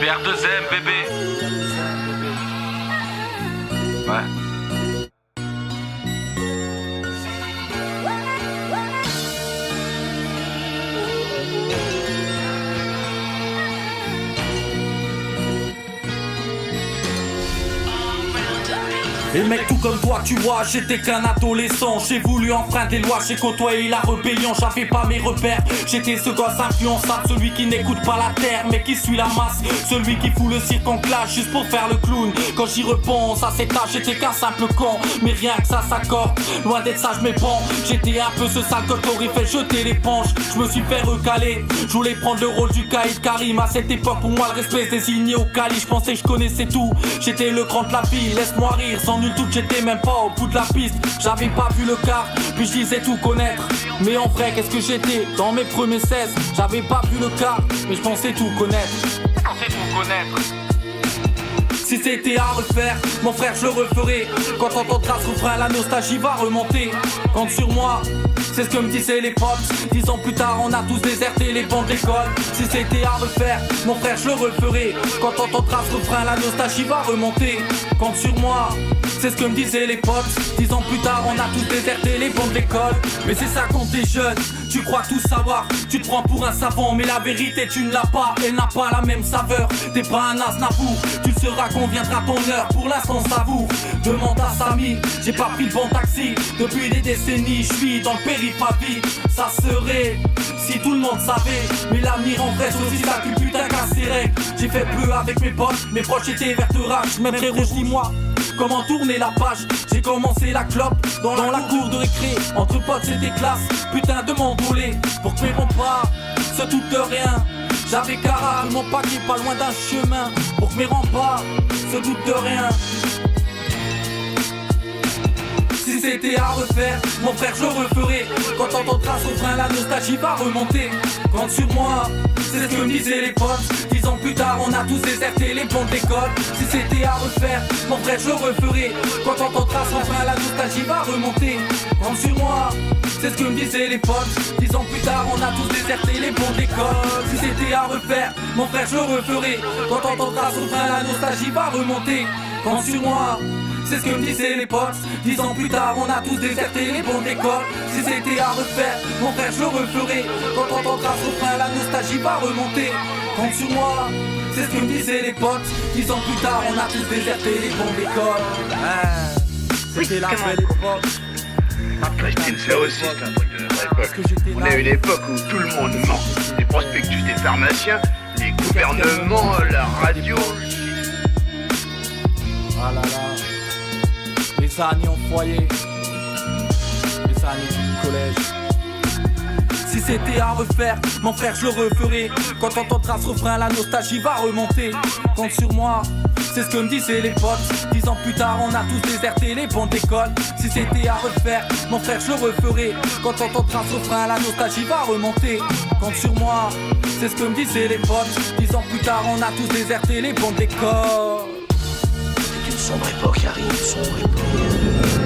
PR2M, bébé. Ouais. Et mec, tout comme toi, tu vois, j'étais qu'un adolescent. J'ai voulu enfreindre les lois, j'ai côtoyé la rébellion. J'avais pas mes repères, j'étais ce gosse influençable. Celui qui n'écoute pas la terre, mais qui suit la masse. Celui qui fout le cirque en clash juste pour faire le clown. Quand j'y repense à cet âge, j'étais qu'un simple con. Mais rien que ça s'accorde, loin d'être sage mais bon. J'étais un peu ce sale que t'aurais fait jeter l'éponge. Je me suis fait recaler, je voulais prendre le rôle du Caïd Karim. À cette époque, pour moi, le respect se désignait au Cali. Je pensais que je connaissais tout, j'étais le grand de la ville. Laisse-moi rire, sans nul doute, j'étais même pas au bout de la piste. J'avais pas vu le quart, puis je disais tout connaître. Mais en vrai, qu'est-ce que j'étais dans mes premiers 16. J'avais pas vu le quart, mais je pensais tout connaître. Je pensais tout connaître. Si c'était à refaire, mon frère je le referais. Quand t'entendras ce refrain, la nostalgie va remonter. Compte sur moi, c'est ce que me disaient les potes. 10 ans plus tard, on a tous déserté les bancs d'école. Si c'était à refaire, mon frère je le referais. Quand t'entendras ce refrain, la nostalgie va remonter. Compte sur moi, c'est ce que me disaient les potes. 10 ans plus tard, on a tous déserté les bancs d'école. Mais c'est ça quand t'es jeune, tu crois tout savoir. Tu te prends pour un savant, mais la vérité tu ne l'as pas. Elle n'a pas la même saveur, t'es pas un Aznavour. Tu le seras quand viendra ton heure, pour l'instant savoure. Demande à Samy, j'ai pas pris le bon taxi. Depuis des décennies, je suis dans le périph' à vie. Ça serait si tout le monde savait. Mais l'avenir en vrai c'est aussi ça qui putain casse ses règles. J'ai fait peu avec mes potes, mes proches étaient verts de rage. Même frérot, dis-moi comment tourner la page. J'ai commencé la clope dans la cour de récré. Entre potes c'était classe, putain de m'envoler. Pour que mes pas se doutent de rien. J'avais carré mon paquet pas loin d'un chemin. Pour que mes remparts se doutent de rien. Si c'était à refaire, mon frère je referais. Quand t'entendras ce frein, la nostalgie va remonter. Compte sur moi, c'est ce que me disaient les potes. 10 ans plus tard, on a tous déserté les bancs d'école. Si c'était à refaire, mon frère je referais. Quand t'entendras ce frein, la nostalgie va remonter. Compte sur moi, c'est ce que me disaient les potes. 10 ans plus tard, on a tous déserté les bancs d'école. Si c'était à refaire, mon frère je referais. Quand t'entendras ce frein, la nostalgie va remonter. Compte sur moi, c'est ce que me disaient les potes. 10 ans plus tard, on a tous déserté les bancs d'école. Si c'était à refaire, mon frère je le referais. Quand t'entendras ce refrain, la nostalgie va remonter. Compte sur moi, c'est ce que me disaient les potes. 10 ans plus tard, on a tous déserté les bancs d'école. C'était la belle époque. Christine, c'est aussi un truc de notre époque. On a une époque où tout le monde ment. Les prospectus des pharmaciens, les gouvernements, la radio. Ah là là, les années en foyer, les années du collège. Si c'était à refaire, mon frère je le referais. Quand t'entendras ce refrain, la nostalgie va remonter. Compte sur moi, c'est ce que me disaient les potes. 10 ans plus tard, on a tous déserté les bancs d'école. Si c'était à refaire, mon frère je le referais. Quand t'entendras ce refrain, la nostalgie va remonter. Compte sur moi, c'est ce que me disaient les potes. 10 ans plus tard, on a tous déserté les bancs d'école. Une sombre époque arrive, sombre époque.